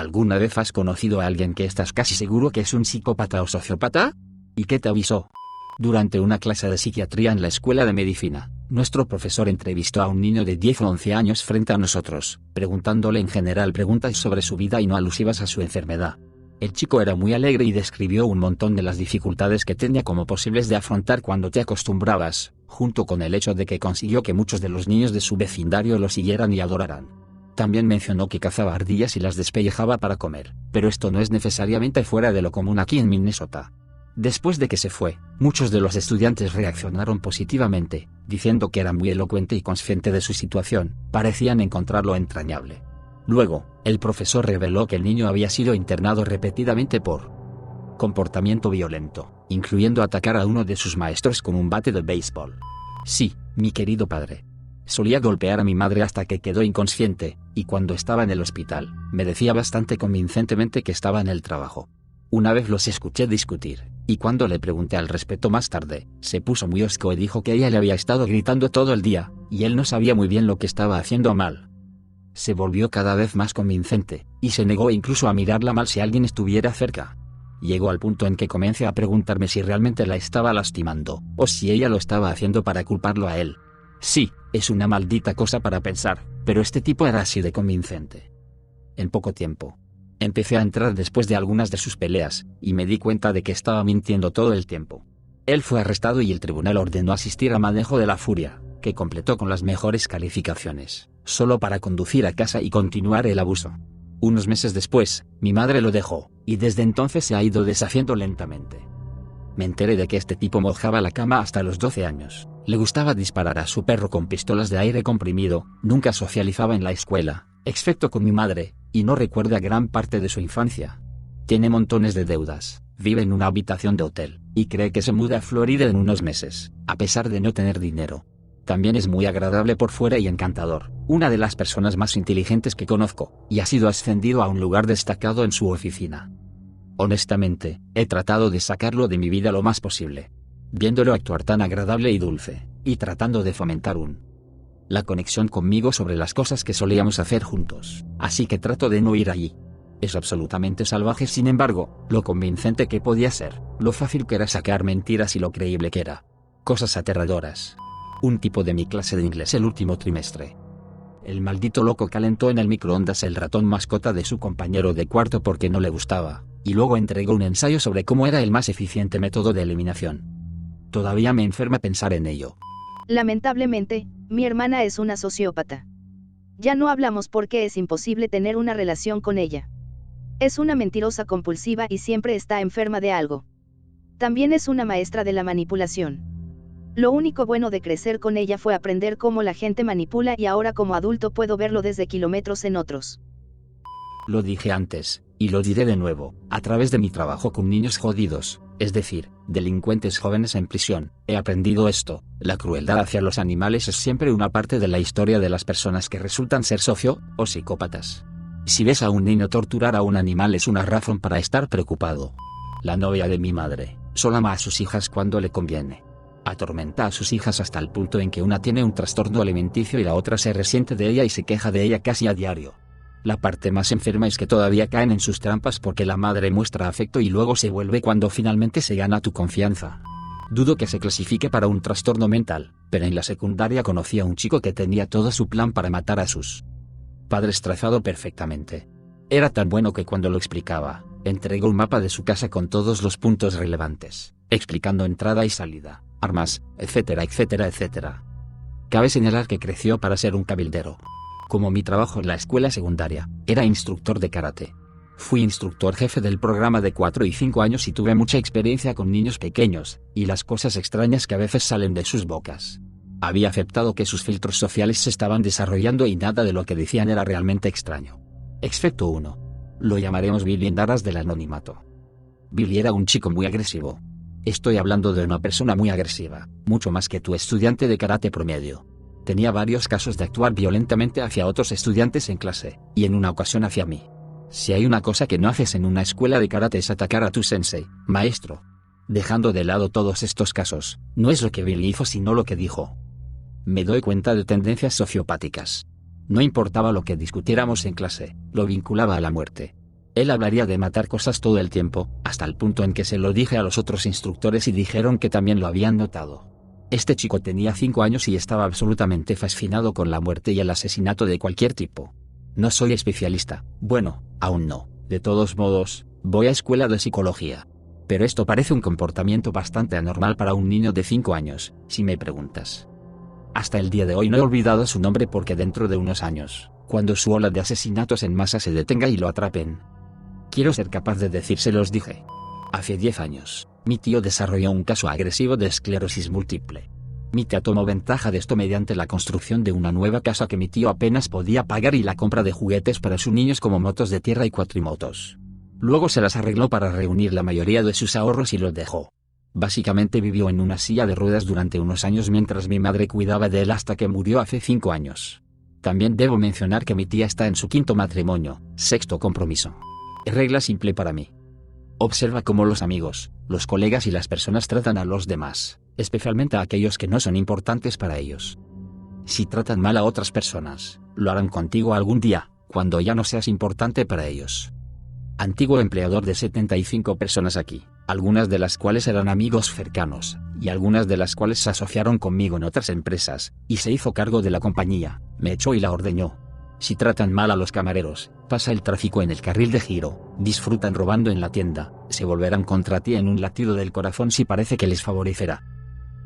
¿Alguna vez has conocido a alguien que estás casi seguro que es un psicópata o sociópata? ¿Y qué te avisó? Durante una clase de psiquiatría en la escuela de medicina, nuestro profesor entrevistó a un niño de 10 o 11 años frente a nosotros, preguntándole en general preguntas sobre su vida y no alusivas a su enfermedad. El chico era muy alegre y describió un montón de las dificultades que tenía como posibles de afrontar cuando te acostumbrabas, junto con el hecho de que consiguió que muchos de los niños de su vecindario lo siguieran y adoraran. También mencionó que cazaba ardillas y las despellejaba para comer, pero esto no es necesariamente fuera de lo común aquí en Minnesota. Después de que se fue, muchos de los estudiantes reaccionaron positivamente, diciendo que era muy elocuente y consciente de su situación, parecían encontrarlo entrañable. Luego, el profesor reveló que el niño había sido internado repetidamente por comportamiento violento, incluyendo atacar a uno de sus maestros con un bate de béisbol. Sí, mi querido padre. Solía golpear a mi madre hasta que quedó inconsciente, y cuando estaba en el hospital, me decía bastante convincentemente que estaba en el trabajo. Una vez los escuché discutir, y cuando le pregunté al respecto más tarde, se puso muy hosco y dijo que ella le había estado gritando todo el día, y él no sabía muy bien lo que estaba haciendo mal. Se volvió cada vez más convincente, y se negó incluso a mirarla mal si alguien estuviera cerca. Llegó al punto en que comencé a preguntarme si realmente la estaba lastimando, o si ella lo estaba haciendo para culparlo a él. Sí, es una maldita cosa para pensar, pero este tipo era así de convincente. En poco tiempo, empecé a entrar después de algunas de sus peleas, y me di cuenta de que estaba mintiendo todo el tiempo. Él fue arrestado y el tribunal ordenó asistir a manejo de la furia, que completó con las mejores calificaciones, solo para conducir a casa y continuar el abuso. Unos meses después, mi madre lo dejó, y desde entonces se ha ido deshaciendo lentamente. Me enteré de que este tipo mojaba la cama hasta los 12 años, le gustaba disparar a su perro con pistolas de aire comprimido, nunca socializaba en la escuela, excepto con mi madre, y no recuerda gran parte de su infancia. Tiene montones de deudas, vive en una habitación de hotel, y cree que se muda a Florida en unos meses, a pesar de no tener dinero. También es muy agradable por fuera y encantador, una de las personas más inteligentes que conozco, y ha sido ascendido a un lugar destacado en su oficina. Honestamente, he tratado de sacarlo de mi vida lo más posible, viéndolo actuar tan agradable y dulce, y tratando de fomentar la conexión conmigo sobre las cosas que solíamos hacer juntos, así que trato de no ir allí. Es absolutamente salvaje, sin embargo, lo convincente que podía ser, lo fácil que era sacar mentiras y lo creíble que era. Cosas aterradoras. Un tipo de mi clase de inglés el último trimestre. El maldito loco calentó en el microondas el ratón mascota de su compañero de cuarto porque no le gustaba, y luego entregó un ensayo sobre cómo era el más eficiente método de eliminación. Todavía me enferma pensar en ello. Lamentablemente, mi hermana es una sociópata. Ya no hablamos porque es imposible tener una relación con ella. Es una mentirosa compulsiva y siempre está enferma de algo. También es una maestra de la manipulación. Lo único bueno de crecer con ella fue aprender cómo la gente manipula y ahora como adulto puedo verlo desde kilómetros en otros. Lo dije antes, y lo diré de nuevo, a través de mi trabajo con niños jodidos, es decir, delincuentes jóvenes en prisión, he aprendido esto: la crueldad hacia los animales es siempre una parte de la historia de las personas que resultan ser socio o psicópatas. Si ves a un niño torturar a un animal es una razón para estar preocupado. La novia de mi madre solo ama a sus hijas cuando le conviene. Atormenta a sus hijas hasta el punto en que una tiene un trastorno alimenticio y la otra se resiente de ella y se queja de ella casi a diario. La parte más enferma es que todavía caen en sus trampas porque la madre muestra afecto y luego se vuelve cuando finalmente se gana tu confianza. Dudo que se clasifique para un trastorno mental, pero en la secundaria conocí a un chico que tenía todo su plan para matar a sus padres trazado perfectamente. Era tan bueno que cuando lo explicaba, entregó un mapa de su casa con todos los puntos relevantes, explicando entrada y salida, armas, etcétera, etcétera, etcétera. Cabe señalar que creció para ser un cabildero. Como mi trabajo en la escuela secundaria, era instructor de karate. Fui instructor jefe del programa de 4 y 5 años y tuve mucha experiencia con niños pequeños, y las cosas extrañas que a veces salen de sus bocas. Había aceptado que sus filtros sociales se estaban desarrollando y nada de lo que decían era realmente extraño. Excepto uno. Lo llamaremos Billy en aras del anonimato. Billy era un chico muy agresivo. Estoy hablando de una persona muy agresiva, mucho más que tu estudiante de karate promedio. Tenía varios casos de actuar violentamente hacia otros estudiantes en clase, y en una ocasión hacia mí. Si hay una cosa que no haces en una escuela de karate es atacar a tu sensei, maestro. Dejando de lado todos estos casos, no es lo que Billy hizo sino lo que dijo. Me doy cuenta de tendencias sociopáticas. No importaba lo que discutiéramos en clase, lo vinculaba a la muerte. Él hablaría de matar cosas todo el tiempo, hasta el punto en que se lo dije a los otros instructores y dijeron que también lo habían notado. Este chico tenía 5 años y estaba absolutamente fascinado con la muerte y el asesinato de cualquier tipo. No soy especialista, bueno, aún no. De todos modos, voy a escuela de psicología. Pero esto parece un comportamiento bastante anormal para un niño de 5 años, si me preguntas. Hasta el día de hoy no he olvidado su nombre porque dentro de unos años, cuando su ola de asesinatos en masa se detenga y lo atrapen, quiero ser capaz de decírselos, dije. Hace 10 años, mi tío desarrolló un caso agresivo de esclerosis múltiple. Mi tía tomó ventaja de esto mediante la construcción de una nueva casa que mi tío apenas podía pagar y la compra de juguetes para sus niños como motos de tierra y cuatrimotos. Luego se las arregló para reunir la mayoría de sus ahorros y los dejó. Básicamente vivió en una silla de ruedas durante unos años mientras mi madre cuidaba de él hasta que murió hace 5 años. También debo mencionar que mi tía está en su 5º matrimonio, 6º compromiso. Regla simple para mí. Observa cómo los amigos, los colegas y las personas tratan a los demás, especialmente a aquellos que no son importantes para ellos. Si tratan mal a otras personas, lo harán contigo algún día, cuando ya no seas importante para ellos. Antiguo empleador de 75 personas aquí, algunas de las cuales eran amigos cercanos, y algunas de las cuales se asociaron conmigo en otras empresas, y se hizo cargo de la compañía, me echó y la ordeñó. Si tratan mal a los camareros, pasa el tráfico en el carril de giro, disfrutan robando en la tienda, se volverán contra ti en un latido del corazón si parece que les favorecerá.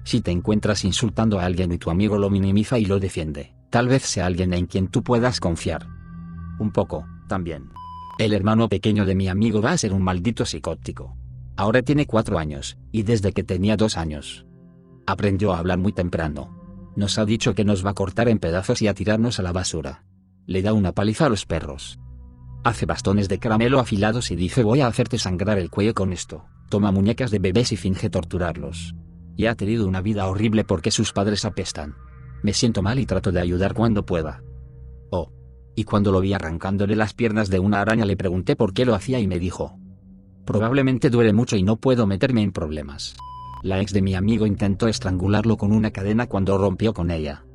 Si te encuentras insultando a alguien y tu amigo lo minimiza y lo defiende, tal vez sea alguien en quien tú puedas confiar. Un poco, también. El hermano pequeño de mi amigo va a ser un maldito psicótico. Ahora tiene 4 años, y desde que tenía 2 años. Aprendió a hablar muy temprano. Nos ha dicho que nos va a cortar en pedazos y a tirarnos a la basura. Le da una paliza a los perros. Hace bastones de caramelo afilados y dice voy a hacerte sangrar el cuello con esto. Toma muñecas de bebés y finge torturarlos. Y ha tenido una vida horrible porque sus padres apestan. Me siento mal y trato de ayudar cuando pueda. Oh. Y cuando lo vi arrancándole las piernas de una araña le pregunté por qué lo hacía y me dijo: probablemente duele mucho y no puedo meterme en problemas. La ex de mi amigo intentó estrangularlo con una cadena cuando rompió con ella.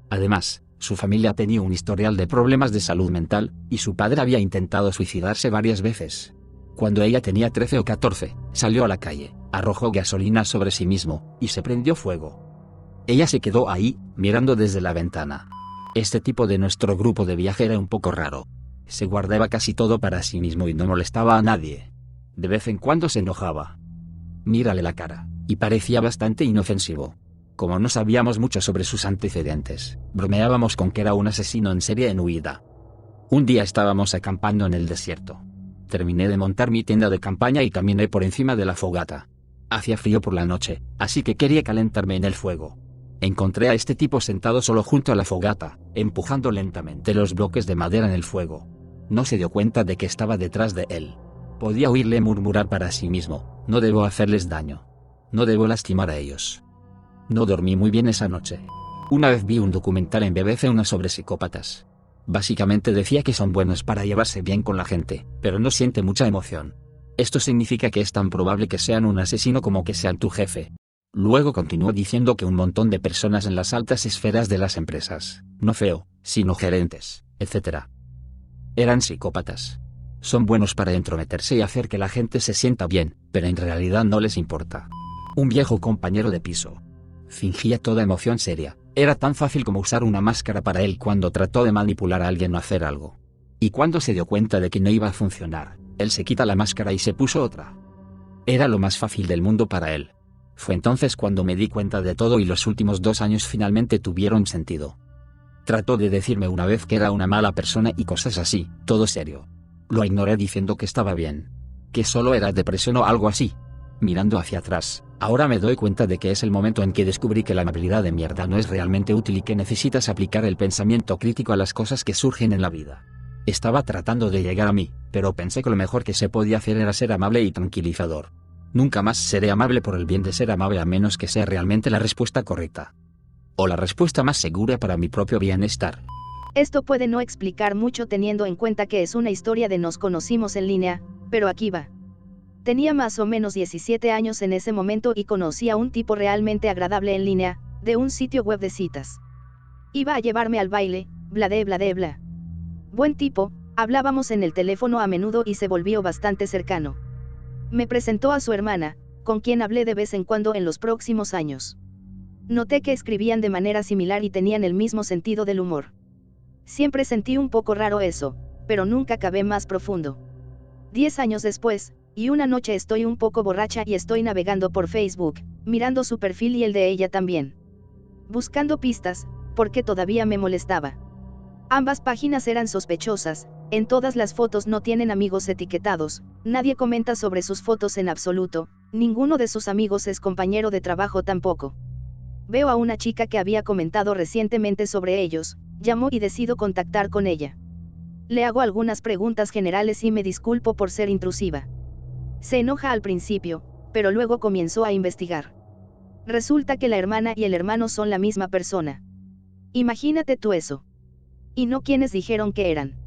Además, su familia tenía un historial de problemas de salud mental, y su padre había intentado suicidarse varias veces. Cuando ella tenía 13 o 14, salió a la calle, arrojó gasolina sobre sí mismo, y se prendió fuego. Ella se quedó ahí, mirando desde la ventana. Este tipo de nuestro grupo de viaje era un poco raro. Se guardaba casi todo para sí mismo y no molestaba a nadie. De vez en cuando se enojaba. Mírale la cara, y parecía bastante inofensivo. Como no sabíamos mucho sobre sus antecedentes, bromeábamos con que era un asesino en serie en huida. Un día estábamos acampando en el desierto. Terminé de montar mi tienda de campaña y caminé por encima de la fogata. Hacía frío por la noche, así que quería calentarme en el fuego. Encontré a este tipo sentado solo junto a la fogata, empujando lentamente los bloques de madera en el fuego. No se dio cuenta de que estaba detrás de él. Podía oírle murmurar para sí mismo: no debo hacerles daño. No debo lastimar a ellos. No dormí muy bien esa noche. Una vez vi un documental en BBC Una sobre psicópatas. Básicamente decía que son buenos para llevarse bien con la gente, pero no siente mucha emoción. Esto significa que es tan probable que sean un asesino como que sean tu jefe. Luego continuó diciendo que un montón de personas en las altas esferas de las empresas, no CEO, sino gerentes, etc., eran psicópatas. Son buenos para entrometerse y hacer que la gente se sienta bien, pero en realidad no les importa. Un viejo compañero de piso fingía toda emoción seria. Era tan fácil como usar una máscara para él cuando trató de manipular a alguien o hacer algo. Y cuando se dio cuenta de que no iba a funcionar, él se quita la máscara y se puso otra. Era lo más fácil del mundo para él. Fue entonces cuando me di cuenta de todo y los últimos 2 años finalmente tuvieron sentido. Trató de decirme una vez que era una mala persona y cosas así, todo serio. Lo ignoré diciendo que estaba bien. Que solo era depresión o algo así. Mirando hacia atrás, ahora me doy cuenta de que es el momento en que descubrí que la amabilidad de mierda no es realmente útil y que necesitas aplicar el pensamiento crítico a las cosas que surgen en la vida. Estaba tratando de llegar a mí, pero pensé que lo mejor que se podía hacer era ser amable y tranquilizador. Nunca más seré amable por el bien de ser amable a menos que sea realmente la respuesta correcta. O la respuesta más segura para mi propio bienestar. Esto puede no explicar mucho teniendo en cuenta que es una historia de nos conocimos en línea, pero aquí va. Tenía más o menos 17 años en ese momento y conocí a un tipo realmente agradable en línea, de un sitio web de citas. Iba a llevarme al baile, bla de bla de bla. Buen tipo, Hablábamos en el teléfono a menudo y se volvió bastante cercano. Me presentó a su hermana, con quien hablé de vez en cuando en los próximos años. Noté que escribían de manera similar y tenían el mismo sentido del humor. Siempre sentí un poco raro eso, pero nunca cavé más profundo. 10 años después, y una noche estoy un poco borracha y estoy navegando por Facebook, mirando su perfil y el de ella también. Buscando pistas, porque todavía me molestaba. Ambas páginas eran sospechosas, en todas las fotos no tienen amigos etiquetados, nadie comenta sobre sus fotos en absoluto, ninguno de sus amigos es compañero de trabajo tampoco. Veo a una chica que había comentado recientemente sobre ellos, llamo y decido contactar con ella. Le hago algunas preguntas generales y me disculpo por ser intrusiva. Se enoja al principio, pero luego comienzo a investigar. Resulta que la hermana y el hermano son la misma persona. Imagínate tú eso. Y no quienes dijeron que eran.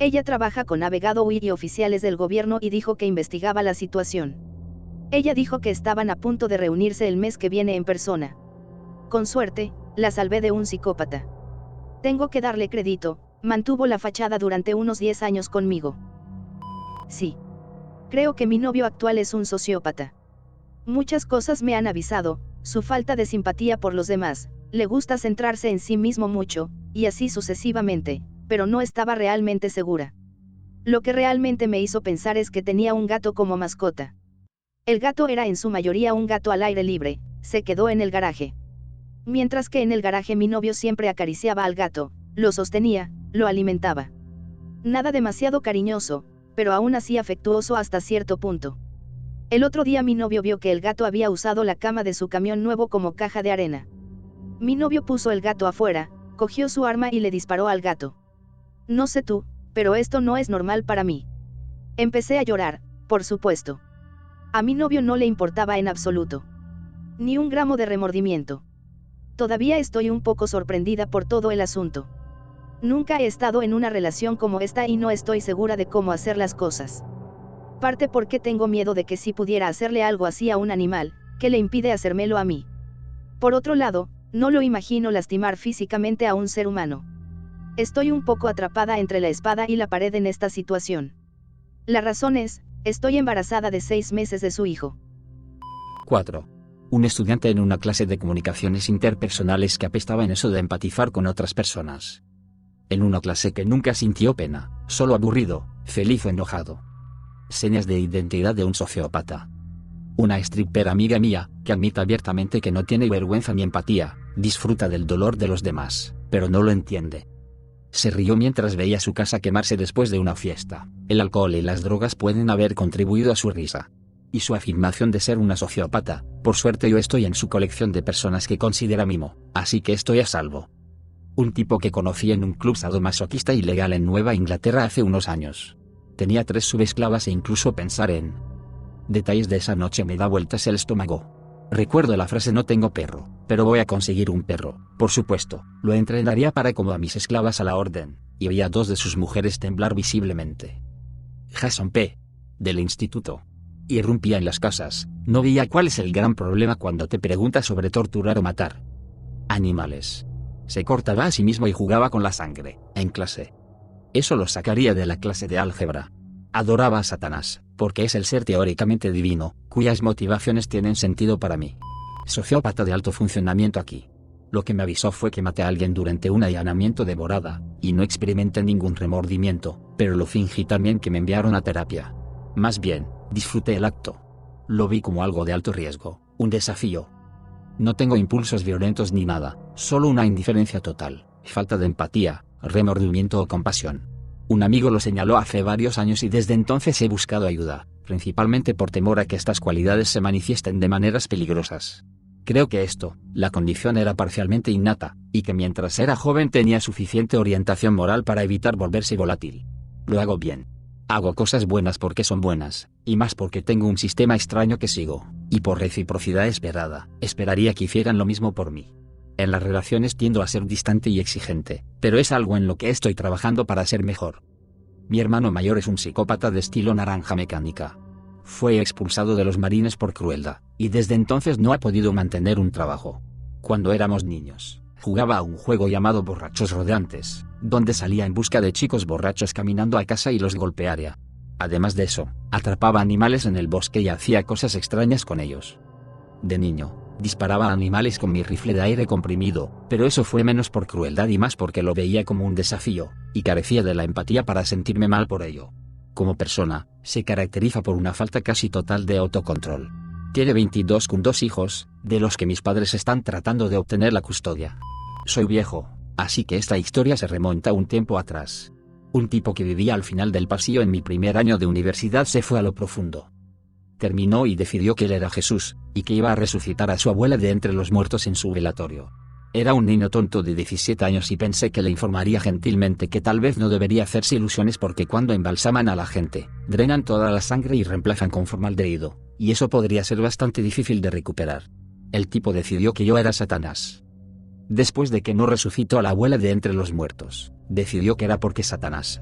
Ella trabaja con Navegado UI y oficiales del gobierno y dijo que investigaba la situación. Ella dijo que estaban a punto de reunirse el mes que viene en persona. Con suerte, la salvé de un psicópata. Tengo que darle crédito, mantuvo la fachada durante unos 10 años conmigo. Sí. Creo que mi novio actual es un sociópata. Muchas cosas me han avisado, su falta de simpatía por los demás, le gusta centrarse en sí mismo mucho, y así sucesivamente, pero no estaba realmente segura. Lo que realmente me hizo pensar es que tenía un gato como mascota. El gato era en su mayoría un gato al aire libre, se quedó en el garaje. Mientras que en el garaje mi novio siempre acariciaba al gato, lo sostenía, lo alimentaba. Nada demasiado cariñoso, pero aún así afectuoso hasta cierto punto. El otro día mi novio vio que el gato había usado la cama de su camión nuevo como caja de arena. Mi novio puso el gato afuera, cogió su arma y le disparó al gato. No sé tú, pero esto no es normal para mí. Empecé a llorar, por supuesto. A mi novio no le importaba en absoluto. Ni un gramo de remordimiento. Todavía estoy un poco sorprendida por todo el asunto. Nunca he estado en una relación como esta y no estoy segura de cómo hacer las cosas. Parte porque tengo miedo de que si pudiera hacerle algo así a un animal, ¿qué le impide hacérmelo a mí? Por otro lado, no lo imagino lastimar físicamente a un ser humano. Estoy un poco atrapada entre la espada y la pared en esta situación. La razón es, estoy embarazada de 6 meses de su hijo. 4. Un estudiante en una clase de comunicaciones interpersonales que apestaba en eso de empatizar con otras personas. En una clase que nunca sintió pena, solo aburrido, feliz o enojado. Señas de identidad de un sociópata. Una stripper amiga mía, que admite abiertamente que no tiene vergüenza ni empatía, disfruta del dolor de los demás, pero no lo entiende. Se rió mientras veía su casa quemarse después de una fiesta. El alcohol y las drogas pueden haber contribuido a su risa. Y su afirmación de ser una sociópata, por suerte yo estoy en su colección de personas que considera mimo, así que estoy a salvo. Un tipo que conocí en un club sadomasoquista ilegal en Nueva Inglaterra hace unos años. Tenía 3 subesclavas e incluso pensar en detalles de esa noche me da vueltas el estómago. Recuerdo la frase no tengo perro, pero voy a conseguir un perro, por supuesto, lo entrenaría para como a mis esclavas a la orden, y vi a 2 de sus mujeres temblar visiblemente. Jason P. del instituto. Irrumpía en las casas, no veía cuál es el gran problema cuando te preguntas sobre torturar o matar animales. Se cortaba a sí mismo y jugaba con la sangre, en clase. Eso lo sacaría de la clase de álgebra. Adoraba a Satanás, porque es el ser teóricamente divino, cuyas motivaciones tienen sentido para mí. Sociópata de alto funcionamiento aquí. Lo que me avisó fue que maté a alguien durante un allanamiento de morada, y no experimenté ningún remordimiento, pero lo fingí también que me enviaron a terapia. Más bien, disfruté el acto. Lo vi como algo de alto riesgo, un desafío. No tengo impulsos violentos ni nada, solo una indiferencia total, falta de empatía, remordimiento o compasión. Un amigo lo señaló hace varios años y desde entonces he buscado ayuda, principalmente por temor a que estas cualidades se manifiesten de maneras peligrosas. Creo que la condición era parcialmente innata, y que mientras era joven tenía suficiente orientación moral para evitar volverse volátil. Lo hago bien. Hago cosas buenas porque son buenas, y más porque tengo un sistema extraño que sigo, y por reciprocidad esperada, esperaría que hicieran lo mismo por mí. En las relaciones tiendo a ser distante y exigente, pero es algo en lo que estoy trabajando para ser mejor. Mi hermano mayor es un psicópata de estilo naranja mecánica. Fue expulsado de los marines por crueldad, y desde entonces no ha podido mantener un trabajo. Cuando éramos niños, jugaba a un juego llamado Borrachos Rodantes, donde salía en busca de chicos borrachos caminando a casa y los golpearía. Además de eso, atrapaba animales en el bosque y hacía cosas extrañas con ellos. De niño, disparaba a animales con mi rifle de aire comprimido, pero eso fue menos por crueldad y más porque lo veía como un desafío, y carecía de la empatía para sentirme mal por ello. Como persona, se caracteriza por una falta casi total de autocontrol. Tiene 22 con 2 hijos, de los que mis padres están tratando de obtener la custodia. Soy viejo, así que esta historia se remonta un tiempo atrás. Un tipo que vivía al final del pasillo en mi primer año de universidad se fue a lo profundo. Terminó y decidió que él era Jesús, y que iba a resucitar a su abuela de entre los muertos en su velatorio. Era un niño tonto de 17 años y pensé que le informaría gentilmente que tal vez no debería hacerse ilusiones porque cuando embalsaman a la gente, drenan toda la sangre y reemplazan con formaldehído, y eso podría ser bastante difícil de recuperar. El tipo decidió que yo era Satanás. Después de que no resucitó a la abuela de entre los muertos, decidió que era porque Satanás,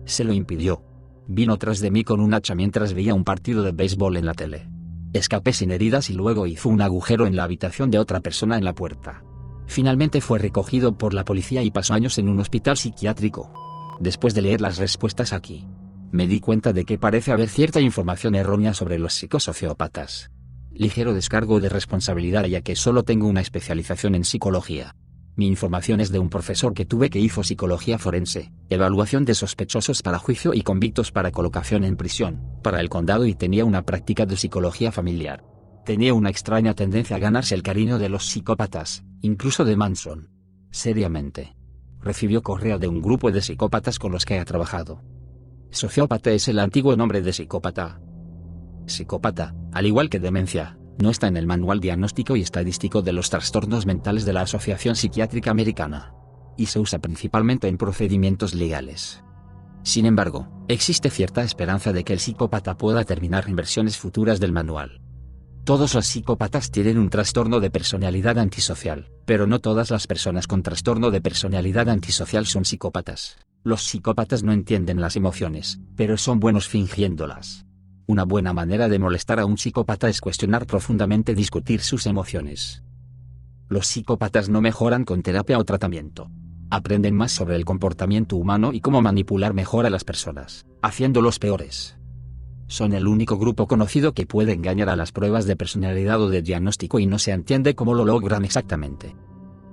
se lo impidió. Vino tras de mí con un hacha mientras veía un partido de béisbol en la tele. Escapé sin heridas y luego hizo un agujero en la habitación de otra persona en la puerta. Finalmente fue recogido por la policía y pasó años en un hospital psiquiátrico. Después de leer las respuestas aquí, me di cuenta de que parece haber cierta información errónea sobre los psicosociópatas. Ligero descargo de responsabilidad ya que solo tengo una especialización en psicología. Mi información es de un profesor que tuve que hizo psicología forense, evaluación de sospechosos para juicio y convictos para colocación en prisión, para el condado y tenía una práctica de psicología familiar. Tenía una extraña tendencia a ganarse el cariño de los psicópatas, incluso de Manson. Seriamente. Recibió correo de un grupo de psicópatas con los que ha trabajado. Sociópata es el antiguo nombre de psicópata. Psicópata, al igual que demencia, no está en el Manual Diagnóstico y Estadístico de los Trastornos Mentales de la Asociación Psiquiátrica Americana. Y se usa principalmente en procedimientos legales. Sin embargo, existe cierta esperanza de que el psicópata pueda terminar en versiones futuras del manual. Todos los psicópatas tienen un trastorno de personalidad antisocial, pero no todas las personas con trastorno de personalidad antisocial son psicópatas. Los psicópatas no entienden las emociones, pero son buenos fingiéndolas. Una buena manera de molestar a un psicópata es cuestionar profundamente discutir sus emociones. Los psicópatas no mejoran con terapia o tratamiento. Aprenden más sobre el comportamiento humano y cómo manipular mejor a las personas, haciéndolos peores. Son el único grupo conocido que puede engañar a las pruebas de personalidad o de diagnóstico y no se entiende cómo lo logran exactamente.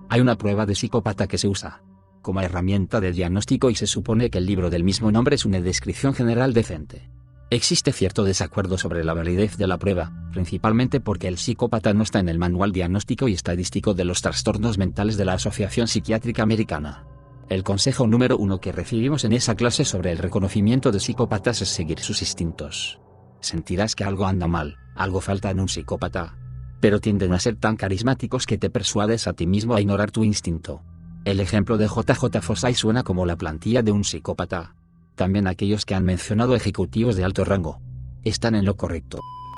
Hay una prueba de psicópata que se usa como herramienta de diagnóstico y se supone que el libro del mismo nombre es una descripción general decente. Existe cierto desacuerdo sobre la validez de la prueba, principalmente porque el psicópata no está en el Manual Diagnóstico y Estadístico de los Trastornos Mentales de la Asociación Psiquiátrica Americana. El consejo número 1 que recibimos en esa clase sobre el reconocimiento de psicópatas es seguir sus instintos. Sentirás que algo anda mal, algo falta en un psicópata. Pero tienden a ser tan carismáticos que te persuades a ti mismo a ignorar tu instinto. El ejemplo de JJ Fossey suena como la plantilla de un psicópata. También aquellos que han mencionado ejecutivos de alto rango están en lo correcto.